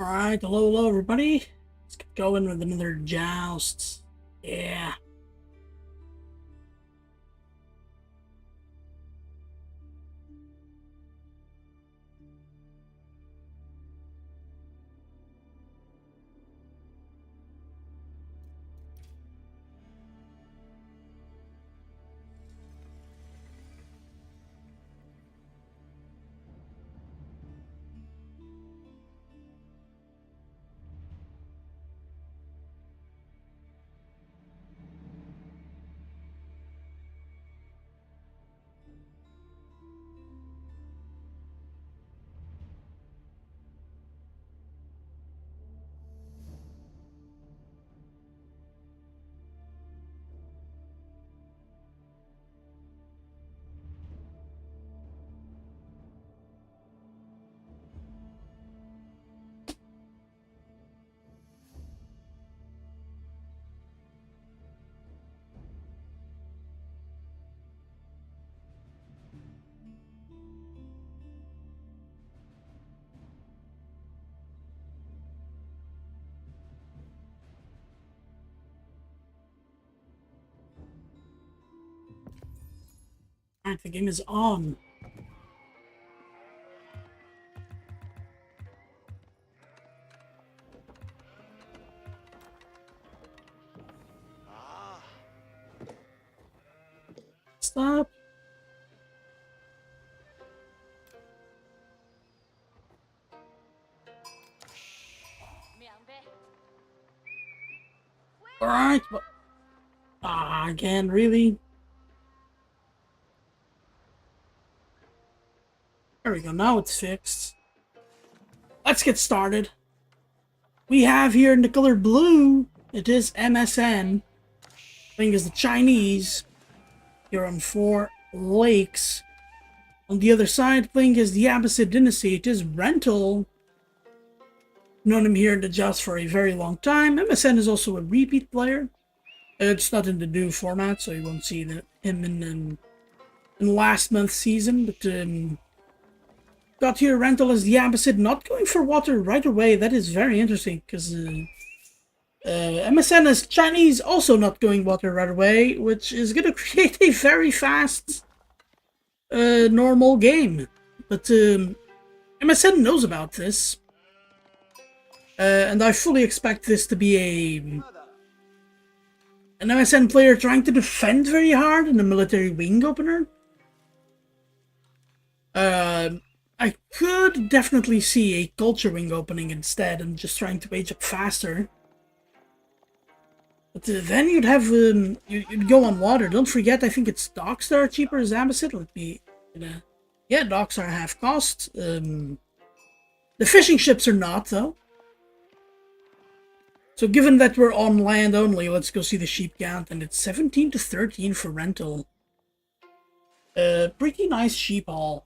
Alright, hello everybody. Let's get going with another joust. Yeah. Alright, the game is on. Stop. Alright, but again, really? There we go, now it's fixed. Let's get started. We have here in the color blue, it is MSN. I think is the Chinese. Here on 4 lakes. On the other side, playing is the Abbasid Dynasty. It is Rental. Known him here in the Joust for a very long time. MSN is also a repeat player. It's not in the new format, so you won't see him in last month's season. But got here Rental as the Abbasid, not going for water right away. That is very interesting because MSN as Chinese also not going water right away, which is going to create a very fast normal game. But MSN knows about this. And I fully expect this to be an MSN player trying to defend very hard in a military wing opener. I could definitely see a culture wing opening instead and just trying to age up faster. But then you'd have you'd go on water. Don't forget, I think it's docks that are cheaper as Abbasid. Let me, yeah, docks are half cost. The fishing ships are not though. So given that we're on land only, let's go see the sheep count, and it's 17 to 13 for Rental. Pretty nice sheep haul.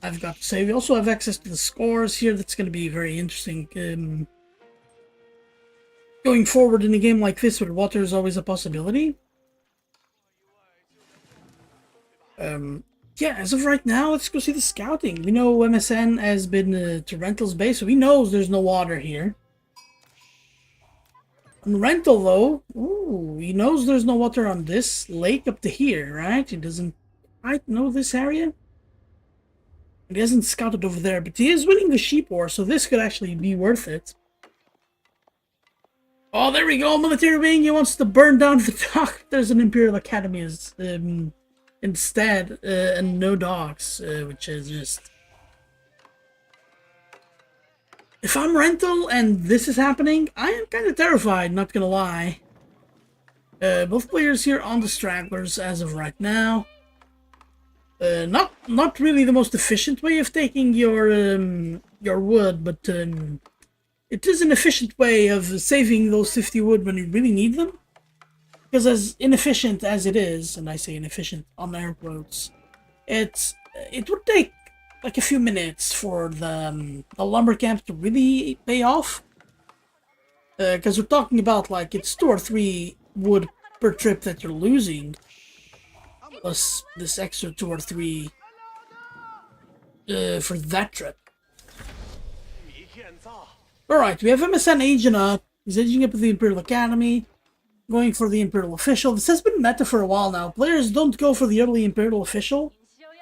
I've got to say, we also have access to the scores here. That's going to be very interesting. Going forward in a game like this, where water is always a possibility. Yeah, as of right now, let's go see the scouting. We know MSN has been to Rental's base, so he knows there's no water here. On Rental, though, ooh, he knows there's no water on this lake up to here, right? He doesn't quite know this area. He hasn't scouted over there, but he is winning the sheep war, so this could actually be worth it. Oh, there we go, military wing. He wants to burn down the dock. There's an Imperial Academy instead, and no docks, which is just... If I'm Rental and this is happening, I am kind of terrified, not gonna lie. Both players here on the stragglers as of right now. Not really the most efficient way of taking your wood, but it is an efficient way of saving those 50 wood when you really need them. Because as inefficient as it is, and I say inefficient on air quotes, it would take like a few minutes for the lumber camp to really pay off. Because we're talking about like it's 2 or 3 wood per trip that you're losing. Plus this extra 2 or 3 for that trip. Alright, we have MSN aging up. He's aging up with the Imperial Academy. Going for the Imperial Official. This has been meta for a while now. Players don't go for the early Imperial Official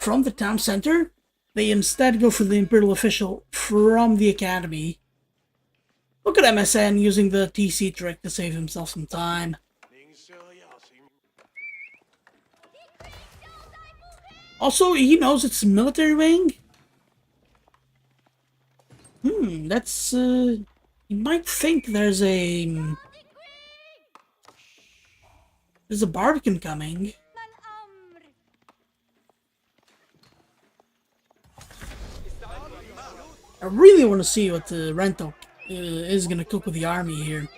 from the town center. They instead go for the Imperial Official from the Academy. Look at MSN using the TC trick to save himself some time. Also, he knows it's military wing. That's, you might think there's a Barbican coming. I really want to see what the Rental is going to cook with the army here.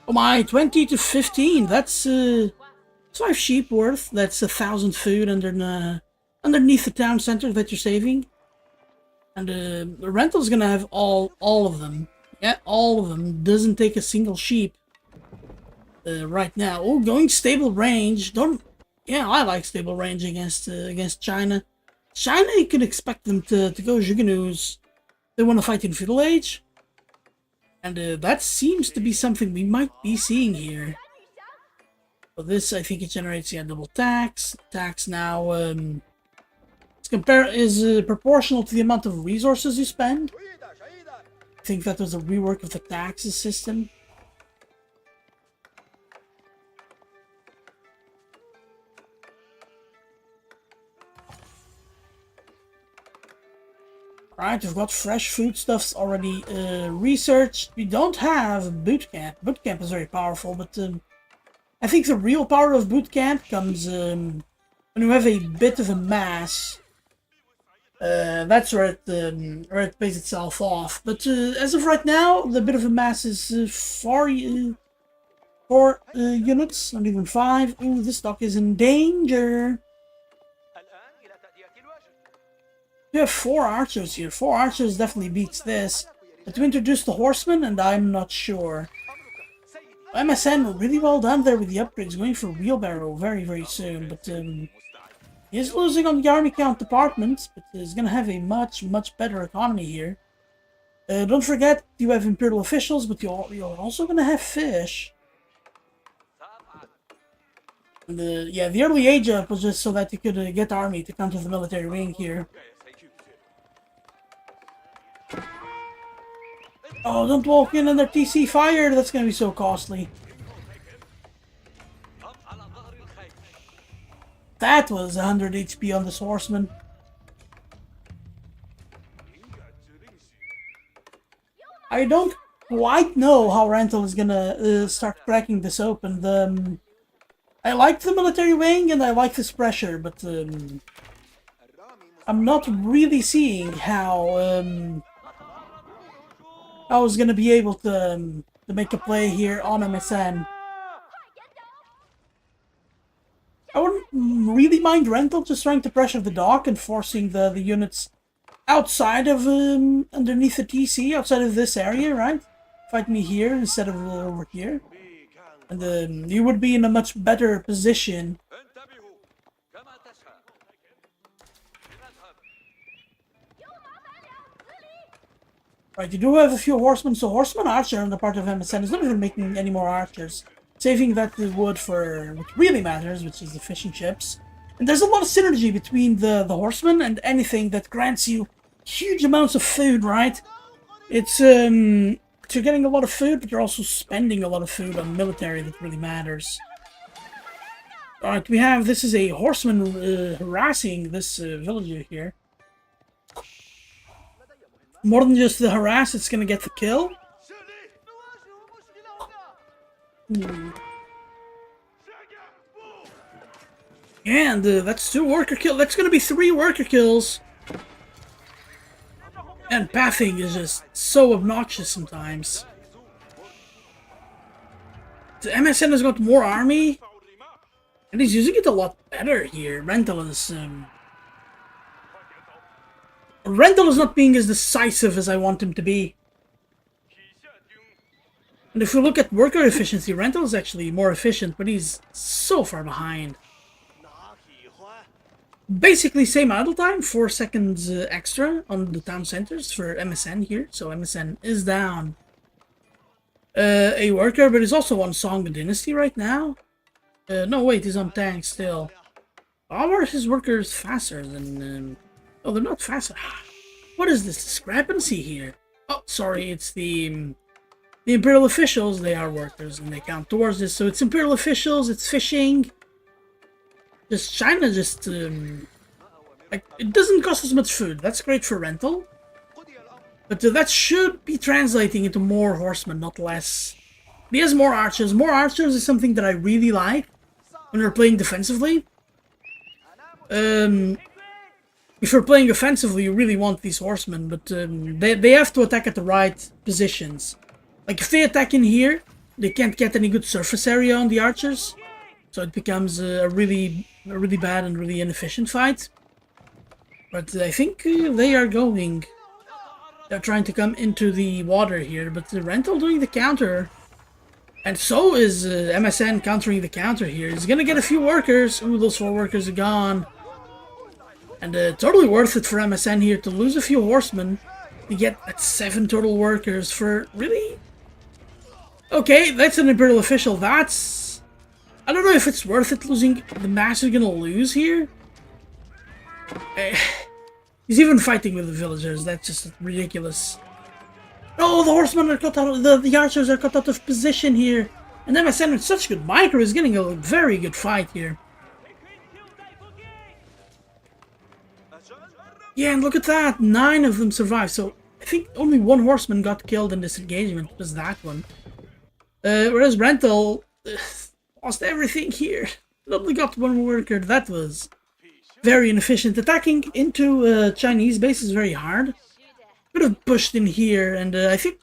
Oh my, 20 to 15, that's 5 sheep worth. That's 1,000 food underneath the town center that you're saving. And the Rental's going to have all of them. Yeah, all of them. Doesn't take a single sheep right now. Oh, going stable range. Yeah, I like stable range against China. China, you could expect them to go Jugnus. They want to fight in Feudal Age. And that seems to be something we might be seeing here. But this, I think it generates double tax. Tax now is proportional to the amount of resources you spend. I think that was a rework of the taxes system. Alright, we've got fresh foodstuffs already researched. We don't have boot camp. Boot camp is very powerful, but I think the real power of boot camp comes when you have a bit of a mass. That's where it pays itself off. But as of right now, the bit of a mass is 4 units, not even 5. Ooh, this stock is in danger. We have 4 archers here. 4 archers definitely beats this. But to introduce the horsemen, and I'm not sure. MSN really well done there with the upgrades, going for wheelbarrow very soon. But he is losing on the army count department, but he's going to have a much better economy here. Don't forget, you have Imperial officials, but you're also going to have fish. And, yeah, the early age up was just so that you could get the army to come to the military wing here. Oh, don't walk in under TC fire, that's going to be so costly. That was 100 HP on this horseman. I don't quite know how Rental is gonna start cracking this open. I like the military wing and I like this pressure, but I'm not really seeing how I was gonna be able to make a play here on MSN. I wouldn't really mind Rental just trying to pressure the dock and forcing the units outside of underneath the TC, outside of this area, right? Fight me here instead of over here, and you would be in a much better position. Right, you do have a few horsemen, so horseman archer on the part of MSN is not even making any more archers. Saving that wood for what really matters, which is the fishing ships. And there's a lot of synergy between the horsemen and anything that grants you huge amounts of food, right? It's, you're getting a lot of food, but you're also spending a lot of food on military that really matters. Alright, this is a horseman harassing this villager here. More than just the harass, it's gonna get the kill. And that's 2 worker kills. That's gonna be 3 worker kills. And pathing is just so obnoxious sometimes. The MSN has got more army, and he's using it a lot better here. Rental is not being as decisive as I want him to be. And if we look at worker efficiency, Rental is actually more efficient, but he's so far behind. Basically same idle time, 4 seconds extra on the town centers for MSN here. So MSN is down a worker, but he's also on Song Dynasty right now. No, wait, he's on tank still. How are his workers faster than... Oh, they're not faster. What is this discrepancy here? Oh, sorry, it's the Imperial officials. They are workers and they count towards this. So it's Imperial officials, it's fishing. Just China just... like, it doesn't cost as much food. That's great for rental. But that should be translating into more horsemen, not less. He has more archers. More archers is something that I really like when we're playing defensively. If you're playing offensively, you really want these horsemen, but they have to attack at the right positions. Like, if they attack in here, they can't get any good surface area on the archers, so it becomes a really bad and really inefficient fight. But I think they are going. They're trying to come into the water here, but the rental doing the counter. And so is MSN countering the counter here. He's gonna get a few workers. Ooh, those 4 workers are gone. And totally worth it for MSN here to lose a few horsemen to get that 7 total workers for really... Okay, that's an Imperial official. That's... I don't know if it's worth it losing... The master's gonna lose here. He's even fighting with the villagers. That's just ridiculous. Oh, the horsemen are cut out of... The archers are cut out of position here. And MSN with such good micro is getting a very good fight here. Yeah, and look at that! 9 of them survived, so I think only 1 horseman got killed in this engagement. It was that one. Whereas Rental lost everything here. Only got 1 worker. That was very inefficient. Attacking into Chinese base is very hard. Could have pushed in here, and I think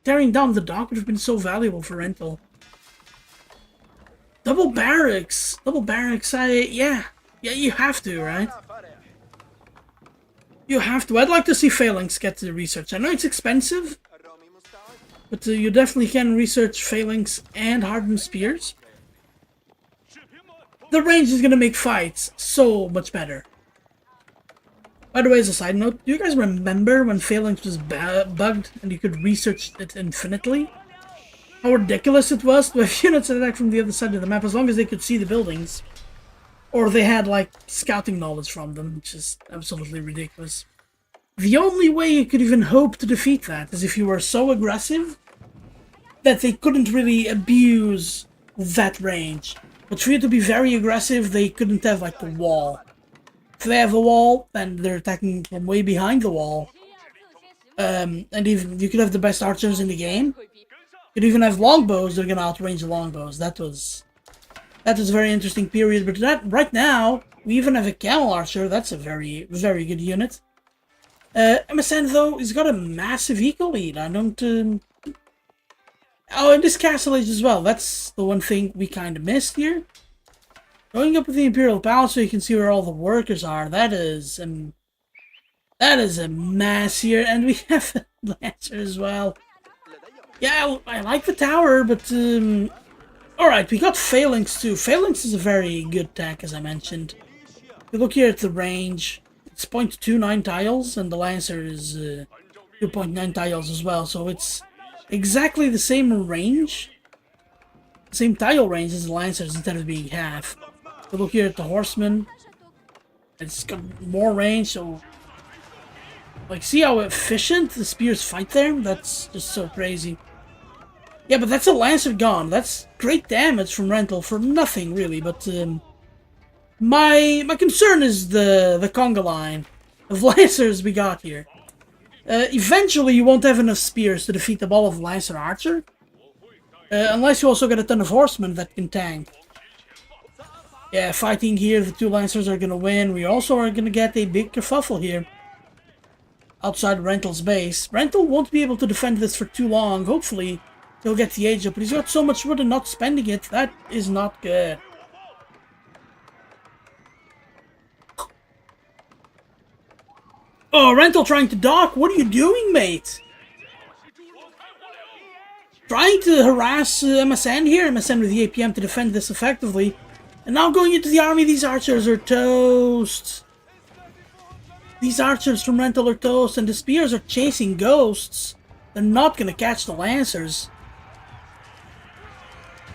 tearing down the dock would have been so valuable for Rental. Double barracks! Double barracks, yeah, you have to, right? You have to. I'd like to see Phalanx get the research. I know it's expensive, but you definitely can research Phalanx and Hardened Spears. The range is going to make fights so much better. By the way, as a side note, do you guys remember when Phalanx was bugged and you could research it infinitely? How ridiculous it was to have units attack from the other side of the map as long as they could see the buildings. Or they had, like, scouting knowledge from them, which is absolutely ridiculous. The only way you could even hope to defeat that is if you were so aggressive that they couldn't really abuse that range. But for you to be very aggressive, they couldn't have, like, the wall. If they have a wall, then they're attacking from way behind the wall. And even you could have the best archers in the game. You could even have longbows, they're gonna outrange the longbows. That was a very interesting period, but right now, we even have a camel archer. That's a very good unit. MSN, though, he's got a massive eco lead. I don't... Oh, and this castle age as well. That's the one thing we kind of missed here. Going up with the Imperial Palace so you can see where all the workers are. That is a mess here, and we have a Lancer as well. Yeah, I like the tower, but... Alright, we got Phalanx too. Phalanx is a very good tech, as I mentioned. If you look here at the range, it's 0.29 tiles, and the Lancer is 2.9 tiles as well, so it's exactly the same range. Same tile range as the Lancers instead of being half. If you look here at the Horseman, it's got more range, so... Like, see how efficient the spears fight there? That's just so crazy. Yeah, but that's a Lancer gone. That's great damage from Rental for nothing, really. But my concern is the conga line of Lancers we got here. Eventually, you won't have enough spears to defeat the ball of Lancer Archer. Unless you also get a ton of horsemen that can tank. Yeah, fighting here, the 2 Lancers are going to win. We also are going to get a big kerfuffle here. Outside Rental's base. Rental won't be able to defend this for too long. Hopefully... he'll get the age up, but he's got so much wood and not spending it. That is not good. Oh, Rental trying to dock. What are you doing, mate? Trying to harass MSN here. MSN with the APM to defend this effectively. And now going into the army, these archers are toast. These archers from Rental are toast, and the spears are chasing ghosts. They're not gonna catch the lancers.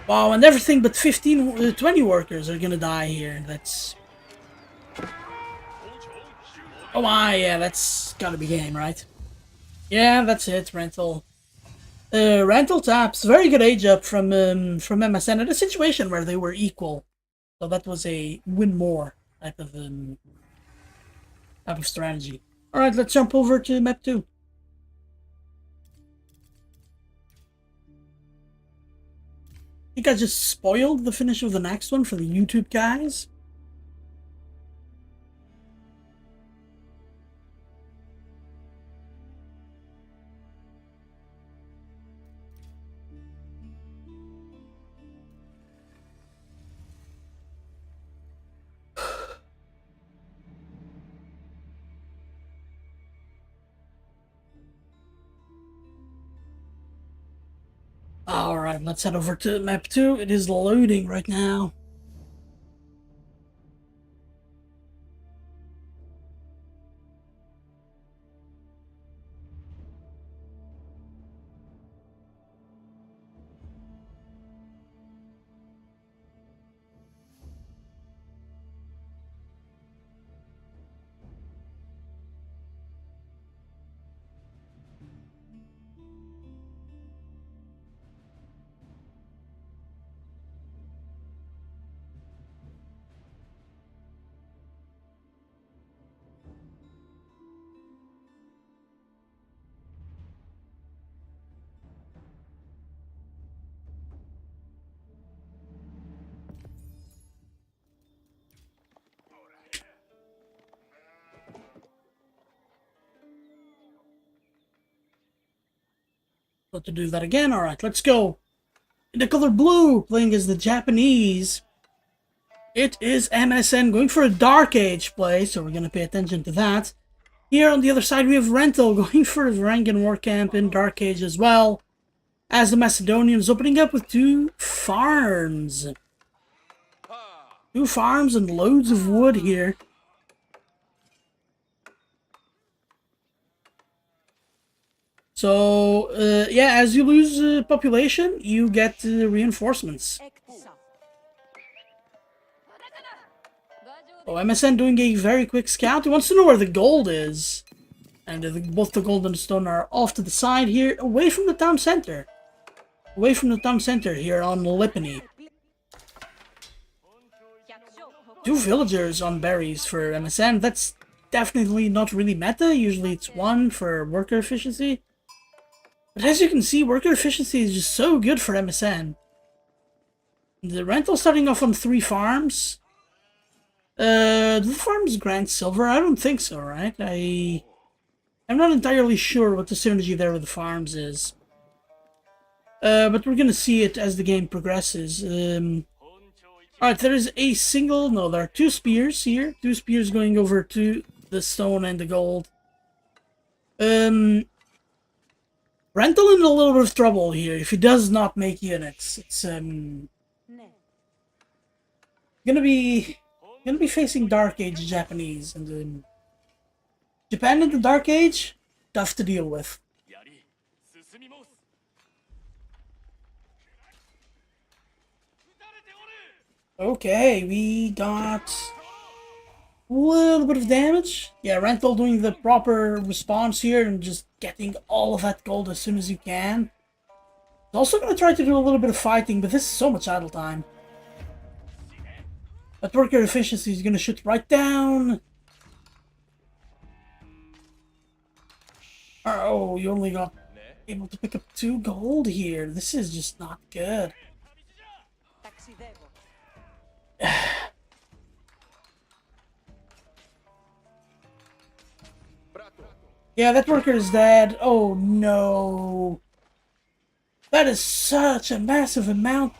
Wow, and everything but 20 workers are gonna die here. That's... Oh my, yeah, that's gotta be game, right? Yeah, that's it, Rental. Rental taps, very good age up from MSN in a situation where they were equal. So that was a win more type of strategy. Alright, let's jump over to map 2. I think I just spoiled the finish of the next one for the YouTube guys. Alright, let's head over to map 2. It is loading right now. But to do that again, alright, let's go. In the color blue, playing as the Japanese, it is MSN going for a Dark Age play, so we're going to pay attention to that. Here on the other side, we have Rental going for his rank and war camp in Dark Age as well, as the Macedonians opening up with 2 farms. 2 farms and loads of wood here. So, yeah, as you lose population, you get reinforcements. Oh, MSN doing a very quick scout. He wants to know where the gold is. And both the gold and the stone are off to the side here, away from the town center. Away from the town center here on Lipany. 2 villagers on berries for MSN. That's definitely not really meta. Usually it's 1 for worker efficiency. But as you can see, worker efficiency is just so good for MSN. The Rental starting off on 3 farms. Do the farms grant silver? I don't think so, right? I'm not entirely sure what the synergy there with the farms is. But we're gonna see it as the game progresses. Alright, there is a single... No, there are 2 spears here. 2 spears going over to the stone and the gold. Rental in a little bit of trouble here if he does not make units. It's gonna be facing Dark Age Japanese, and Japan in the Dark Age, tough to deal with. Okay, we got a little bit of damage. Yeah, Rental doing the proper response here and just getting all of that gold as soon as you can. He's also going to try to do a little bit of fighting, but this is so much idle time. That worker efficiency is going to shoot right down. Oh, you only got able to pick up 2 gold here. This is just not good. Yeah, that worker is dead. Oh no. That is such a massive amount.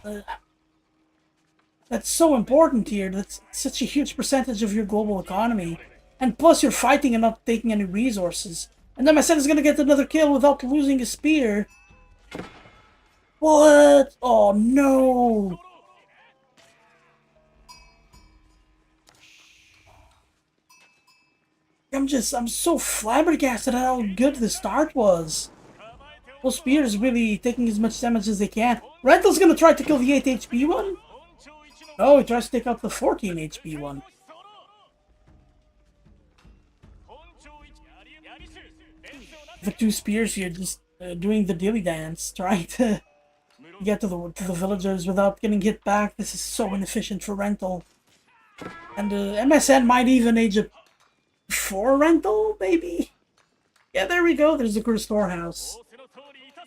That's so important here. That's such a huge percentage of your global economy. And plus you're fighting and not taking any resources. And then my son is gonna get another kill without losing a spear. What? Oh no. I'm so flabbergasted at how good the start was. Those spears really taking as much damage as they can. Rental's gonna try to kill the 8 HP one? No, he tries to take out the 14 HP one. The two spears here just doing the dilly dance, trying to get to the villagers without getting hit back. This is so inefficient for Rental. And MSN might even age up for Rental, maybe? Yeah, there we go. There's the current storehouse.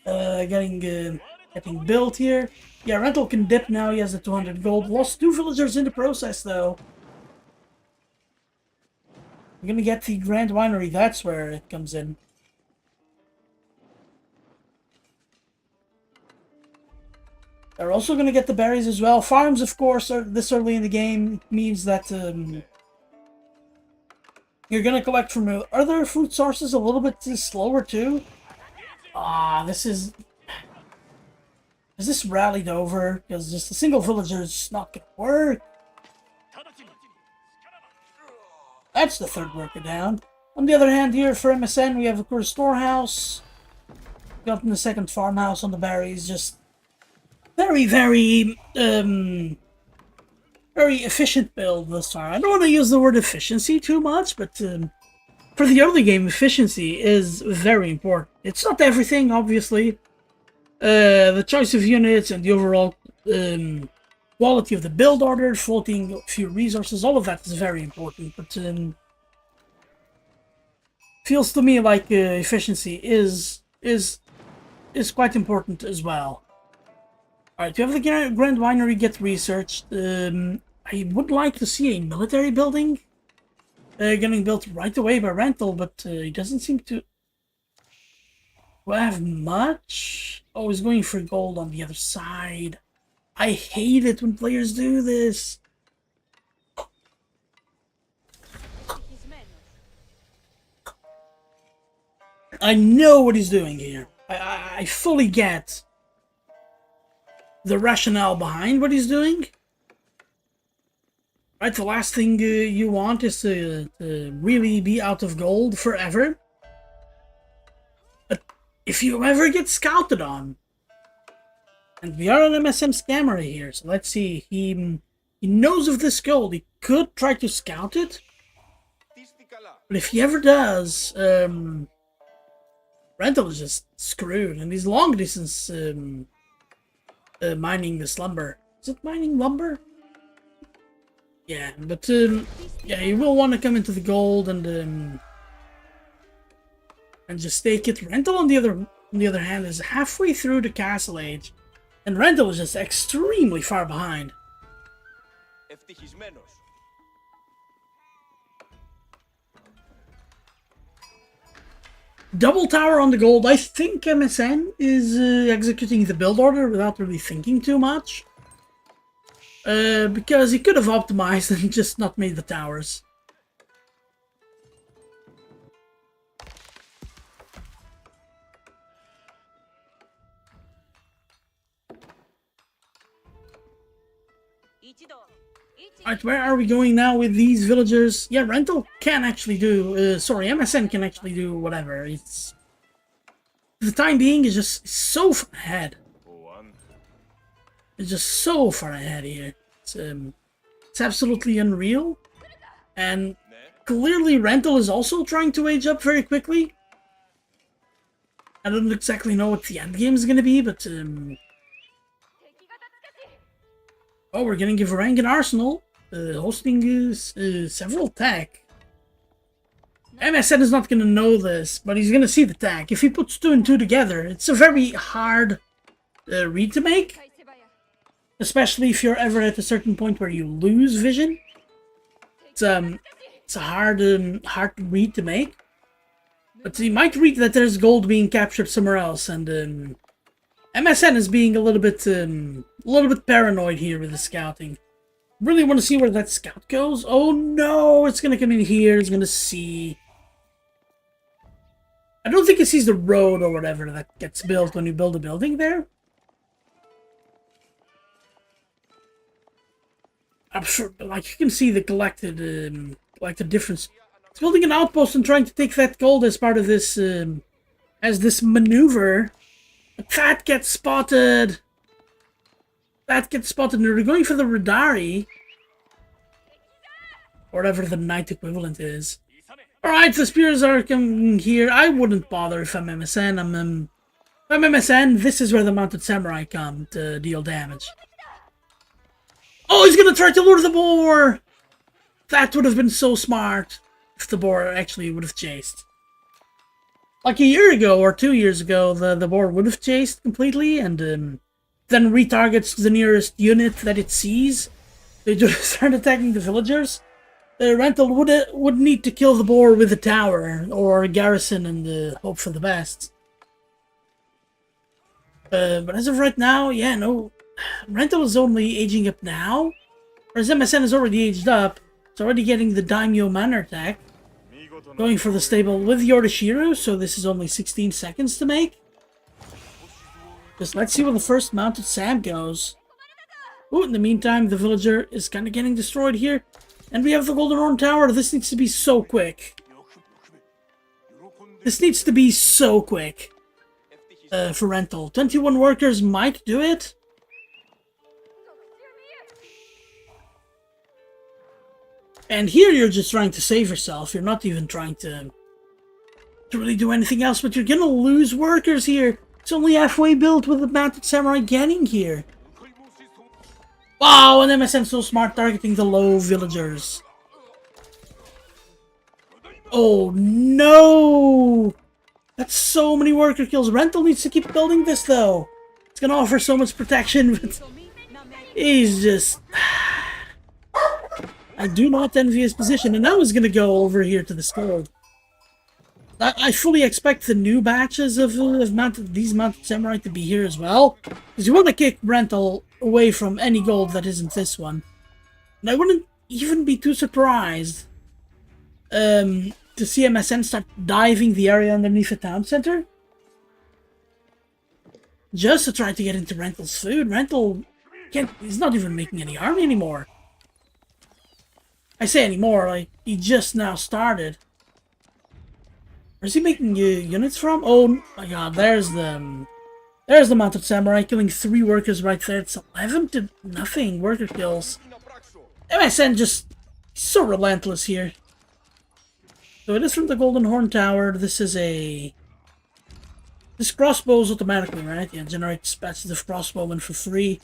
Getting built here. Yeah, Rental can dip now. He has the 200 gold. Lost 2 villagers in the process, though. We're gonna get the Grand Winery. That's where it comes in. They're also gonna get the berries as well. Farms, of course, are this early in the game means that you're gonna collect from other food sources a little bit slower too. Is this rallied over? Because just a single villager is not gonna work. That's the third worker down. On the other hand, here for MSN, we have of course storehouse. Gotten the second farmhouse on the berries. Just very, very efficient build thus far. I don't want to use the word efficiency too much, but for the early game, efficiency is very important. It's not everything, obviously. The choice of units and the overall quality of the build order, floating a few resources, all of that is very important. But feels to me like efficiency is quite important as well. Alright, to have the Grand Winery get researched, I would like to see a military building getting built right away by Rental, but he doesn't seem to have much. Oh, he's going for gold on the other side. I hate it when players do this. I know what he's doing here. I fully get the rationale behind what he's doing. Right, the last thing you want is to really be out of gold forever. But if you ever get scouted on, and we are an MSM scammer here, so let's see, he knows of this gold. He could try to scout it, but if he ever does, Rental is just screwed, and he's long distance mining this lumber. Is it mining lumber? Yeah, but yeah, you will want to come into the gold and just take it. Rental on the other hand is halfway through the castle age, and Rental is just extremely far behind. Double tower on the gold. I think MSN is executing the build order without really thinking too much. Because he could have optimized and just not made the towers. Alright, where are we going now with these villagers? Yeah, Rental can actually do... sorry, MSN can actually do whatever. It's... For the time being, it's just so far ahead. It's just so far ahead here. It's absolutely unreal. And clearly Rental is also trying to age up very quickly. I don't exactly know what the end game is going to be, but... Oh, we're getting a Varangian Arsenal. Hosting several tech. MSN is not going to know this, but he's going to see the tech. If he puts 2 and 2 together, it's a very hard read to make. Especially if you're ever at a certain point where you lose vision. It's a hard read to make. But you might read that there's gold being captured somewhere else, and MSN is being a little bit paranoid here with the scouting. Really want to see where that scout goes. Oh no, it's gonna come in here. It's gonna see. I don't think it sees the road or whatever that gets built when you build a building there. I'm sure, like, you can see the collected different It's building an outpost and trying to take that gold as part of this, as this maneuver. But that gets spotted. That gets spotted, and they're going for the Radari. Or whatever the knight equivalent is. Alright, the spears are coming here. I wouldn't bother if I'm MSN. If I'm MSN, this is where the mounted samurai come to deal damage. Oh, he's gonna try to lure the boar! That would have been so smart if the boar actually would have chased. Like a year ago or 2 years ago, the boar would have chased completely and then retargets the nearest unit that it sees. They just start attacking the villagers. Rental would need to kill the boar with a tower or a garrison and hope for the best. But as of right now, yeah, no. Rental is only aging up now. Whereas MSN is already aged up. It's already getting the Daimyo Manor attack. Going for the stable with Yordashiru, so this is only 16 seconds to make. Just let's see where the first mounted Sam goes. Ooh, in the meantime, the villager is kind of getting destroyed here. And we have the Golden Horn Tower. This needs to be so quick. This needs to be so quick. For Rental. 21 workers might do it. And here you're just trying to save yourself. You're not even trying to really do anything else, but you're gonna lose workers here. It's only halfway built with the mounted samurai getting here. Wow, and MSN so smart targeting the low villagers. Oh no! That's so many worker kills. Rental needs to keep building this though. It's gonna offer so much protection, but he's just... I do not envy his position, and I was gonna go over here to the skull. I fully expect the new batches of these mounted samurai to be here as well, because you want to kick Rental away from any gold that isn't this one. And I wouldn't even be too surprised to see MSN start diving the area underneath the town center, just to try to get into Rental's food. Rental can't. He's not even making any army anymore. I say anymore, like, he just now started. Where's he making units from? Oh my god, there's the mounted samurai killing 3 workers right there. It's 11 to nothing worker kills. MSN just so relentless here. So it is from the Golden Horn Tower. This is a... This crossbow is automatically, right? Yeah, generates patches of crossbowmen for free.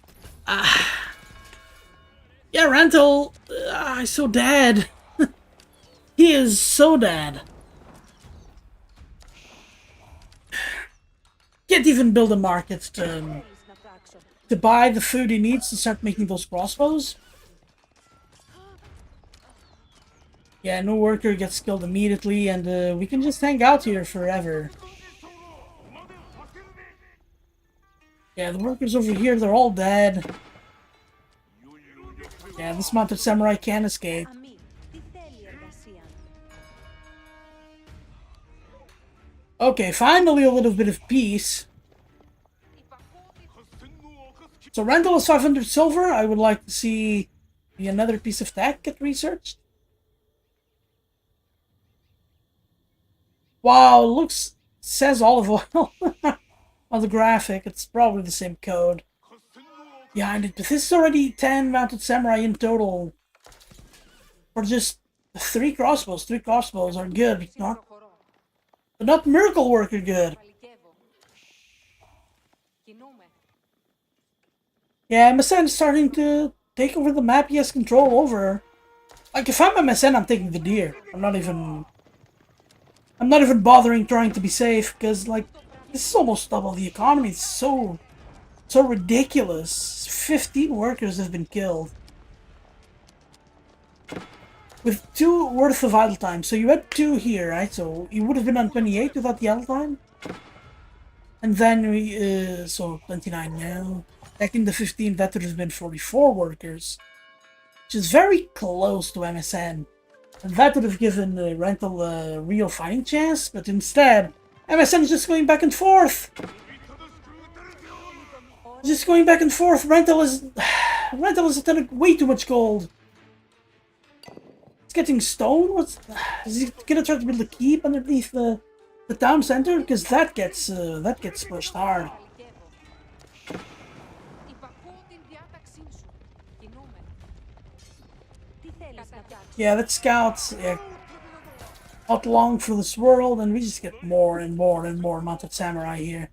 Yeah, Rental, he's so dead. He is so dead. Can't even build a market to buy the food he needs to start making those crossbows. Yeah, no worker gets killed immediately, and we can just hang out here forever. Yeah, the workers over here, they're all dead. Yeah, this mounted samurai can't escape. Okay, finally a little bit of peace. So Rental is 500 silver. I would like to see another piece of tech get researched. Wow, looks... says olive oil on the graphic. It's probably the same code. Yeah, and this is already 10 mounted samurai in total. For just 3 crossbows. 3 crossbows are good, but not miracle worker good. Yeah, MSN is starting to take over the map he has control over. Like, if I'm MSN, I'm taking the deer. I'm not even bothering trying to be safe, because, like, this is almost double the economy. It's so ridiculous. 15 workers have been killed. With 2 worth of idle time. So you had 2 here, right? So you would have been on 28 without the idle time. And then we, so 29 now. Back in the 15, that would have been 44 workers. Which is very close to MSN. And that would have given Rental a real fighting chance. But instead, MSN is just going back and forth. Just going back and forth. Rental is attending way too much gold. It's getting stone? Is he gonna try to build a keep underneath the town center? Because that gets pushed hard. Yeah, that scouts out long for this world, and we just get more and more and more mounted samurai here.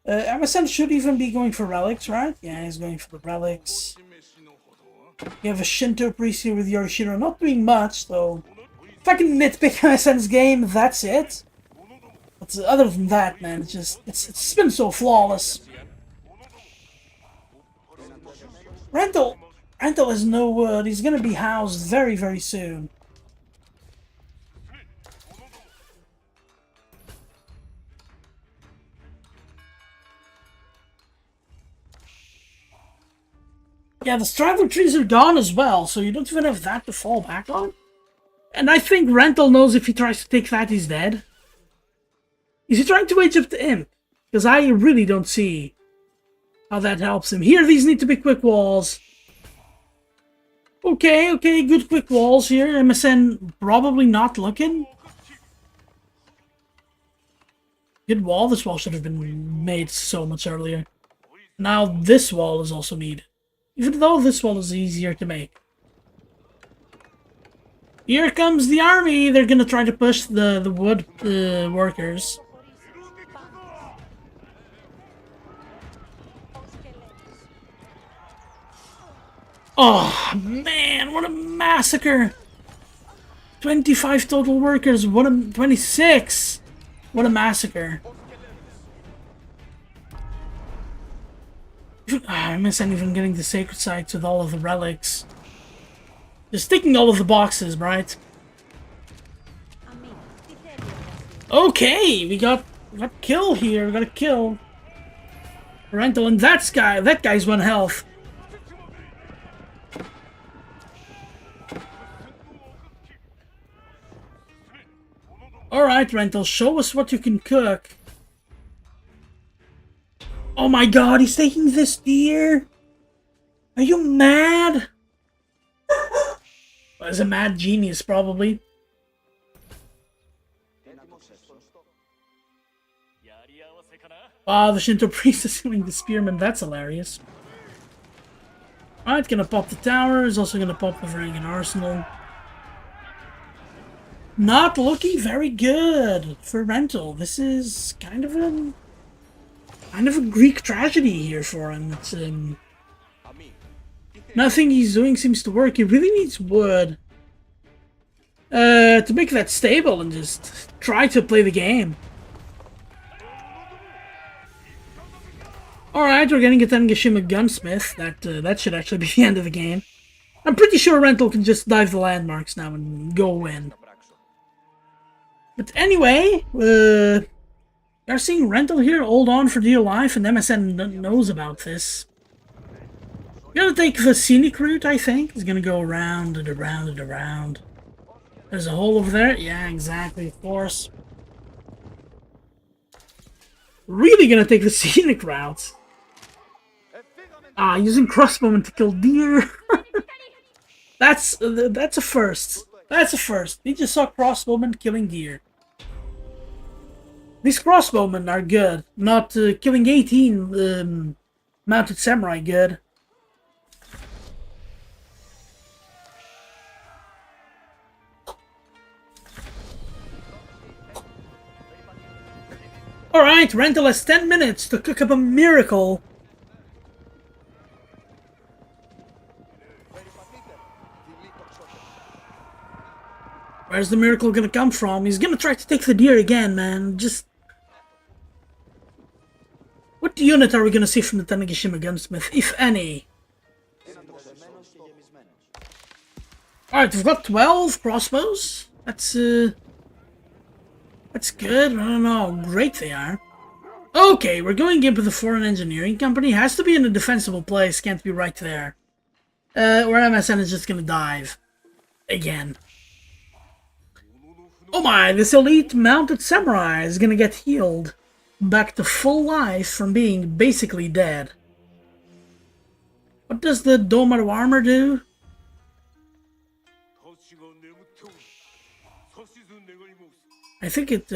MSN should even be going for relics, right? Yeah, he's going for the relics. You have a Shinto priest here with Yorishiro, not doing much, though. If I can nitpick MSN's game, that's it. But other than that, man, it's been so flawless. Rental has no wood. He's gonna be housed very, very soon. Yeah, the straggler trees are gone as well, so you don't even have that to fall back on. And I think Rental knows if he tries to take that, he's dead. Is he trying to age up the imp? Because I really don't see how that helps him. Here, these need to be quick walls. Okay, good quick walls here. MSN probably not looking. Good wall. This wall should have been made so much earlier. Now this wall is also needed. Even though this wall is easier to make. Here comes the army. They're gonna try to push the wood workers. Oh, man, what a massacre. 25 total workers, 26. What a massacre. I miss even getting the sacred sites with all of the relics. Just taking all of the boxes, right? Okay, we got kill here. We got a kill. Rental, and that guy's 1 health. Alright, Rental, show us what you can cook. Oh my god, he's taking this deer? Are you mad? Well, he's a mad genius, probably. Wow, the Shinto priest is killing the spearman. That's hilarious. Alright, gonna pop the tower. He's also gonna pop the Varangian arsenal. Not looking very good for Rental. This is kind of a Greek tragedy here for him. It's nothing he's doing seems to work. He really needs wood to make that stable and just try to play the game. Alright, we're getting a Tanegashima gunsmith. That should actually be the end of the game. I'm pretty sure Rental can just dive the landmarks now and go win. But anyway, we're seeing Rental here hold on for dear life, and MSN knows about this. We're gonna take the scenic route, I think. He's gonna go around and around and around. There's a hole over there. Yeah, exactly, of course. Really gonna take the scenic route. Ah, using crossbowmen to kill deer. That's a first. That's a first. We just saw crossbowmen killing deer. These crossbowmen are good. Not killing 18 mounted samurai good. Alright, Rental has 10 minutes to cook up a miracle. Where's the miracle gonna come from? He's gonna try to take the deer again, man. Just... What unit are we gonna see from the Tanegashima gunsmith, if any? Alright, we've got 12 crossbows. That's good. I don't know how great they are. Okay, we're going in with the foreign engineering company. Has to be in a defensible place, can't be right there. Where MSN is just gonna dive. Again. Oh my, this elite mounted samurai is gonna get healed back to full life from being basically dead. What does the Domaru armor do? I think it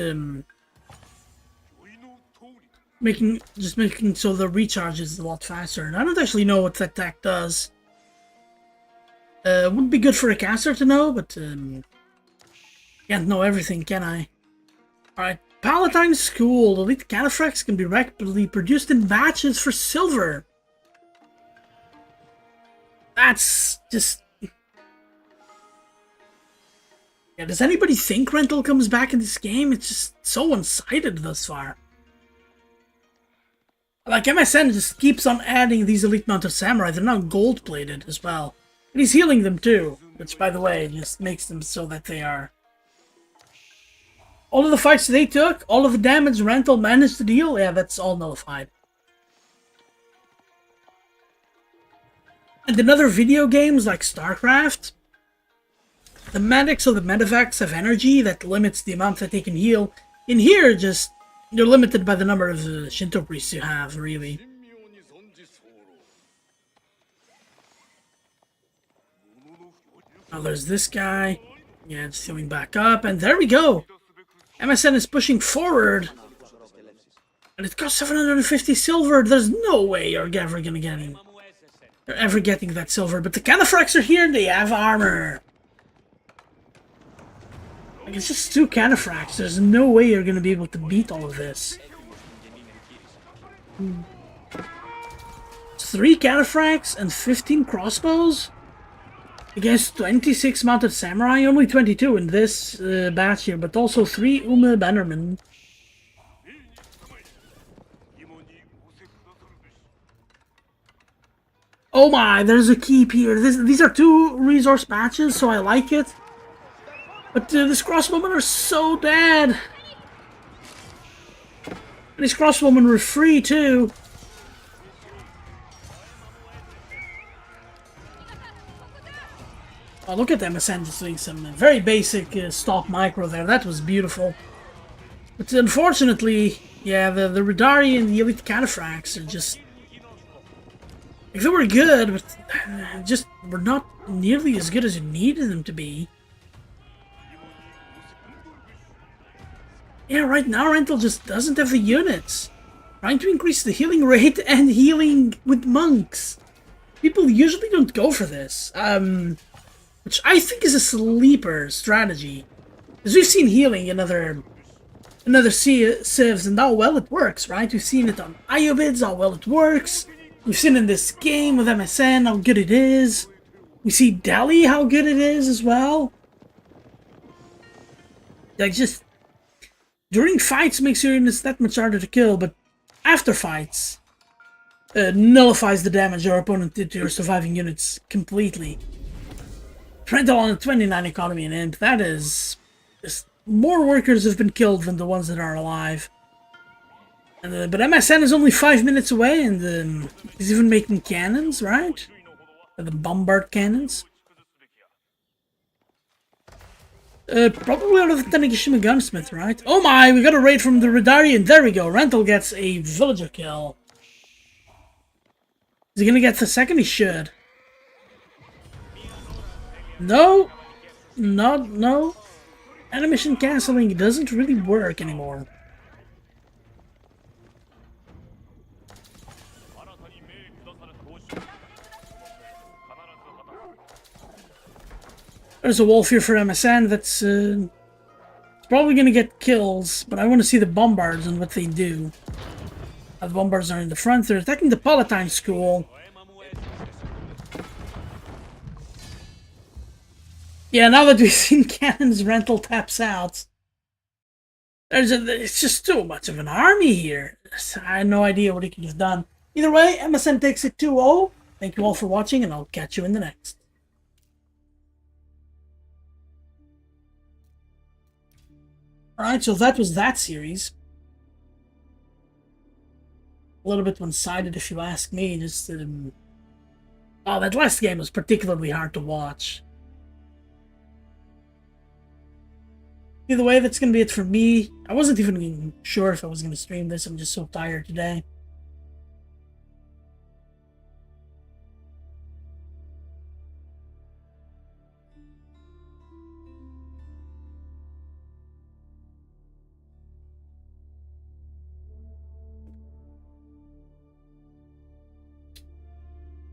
making so the recharge is a lot faster. And I don't actually know what that tech does. Would be good for a caster to know, but can't know everything, can I? Alright, Palatine School. Elite cataphracts can be rapidly produced in batches for silver. That's just... Yeah, does anybody think Rental comes back in this game? It's just so one-sided thus far. Like, MSN just keeps on adding these Elite Mount of Samurai. They're now gold-plated as well. And he's healing them too, which, by the way, just makes them so that they are... All of the fights they took, all of the damage Rental managed to deal, yeah, that's all nullified. And in other video games like StarCraft, the medics or the medevacs have energy that limits the amount that they can heal. In here, just you're limited by the number of Shinto priests you have, really. Now there's this guy. Yeah, it's healing back up, and there we go! MSN is pushing forward. And it costs 750 silver. There's no way you're ever gonna get any. You're ever getting that silver. But the cataphracts are here and they have armor. Like, it's just 2 cataphracts. There's no way you're gonna be able to beat all of this. 3 cataphracts and 15 crossbows? Against 26 mounted samurai, only 22 in this batch here, but also 3 Ume bannermen. Oh my, there's a keep here. These are 2 resource batches, so I like it. But these crossbowmen are so dead. And these crossbowmen were free too. Oh, look at MSN just doing some very basic stock micro there. That was beautiful. But unfortunately, yeah, the Radari and the Elite Cataphracts are just... Like, they were good, but just were not nearly as good as you needed them to be. Yeah, right now Rental just doesn't have the units. Trying to increase the healing rate and healing with monks. People usually don't go for this. Which I think is a sleeper strategy. Because we've seen healing in other civs and how well it works, right? We've seen it on Iobids, how well it works. We've seen in this game with MSN how good it is. We see Delhi how good it is as well. Like, just... During fights makes your units that much harder to kill, but after fights... nullifies the damage your opponent did to your surviving units completely. Rental on a 29 economy and imp, that is... more workers have been killed than the ones that are alive. And, but MSN is only 5 minutes away, and he's even making cannons, right? The bombard cannons. Probably out of the Tanegashima gunsmith, right? Oh my, we got a raid from the Radarian. There we go. Rental gets a villager kill. Is he gonna get the second? He should. No. No. Animation canceling doesn't really work anymore. There's a wolf here for MSN that's probably going to get kills, but I want to see the bombards and what they do. The bombards are in the front. They're attacking the Palatine School. Yeah, now that we've seen cannons, Rental taps out. It's just too much of an army here. I had no idea what he could have done. Either way, MSN takes it 2-0. Thank you all for watching, and I'll catch you in the next. Alright, so that was that series. A little bit one-sided if you ask me. Just oh, that last game was particularly hard to watch. Either way, that's going to be it for me. I wasn't even sure if I was going to stream this. I'm just so tired today.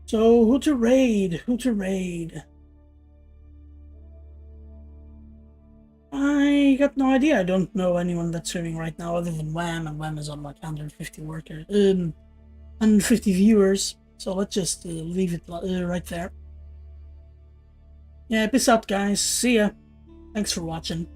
So, who to raid? Who to raid? I got no idea. I don't know anyone that's streaming right now other than Wham, and Wham is on like 150 workers, 150 viewers. So let's just leave it right there. Yeah, peace out, guys. See ya. Thanks for watching.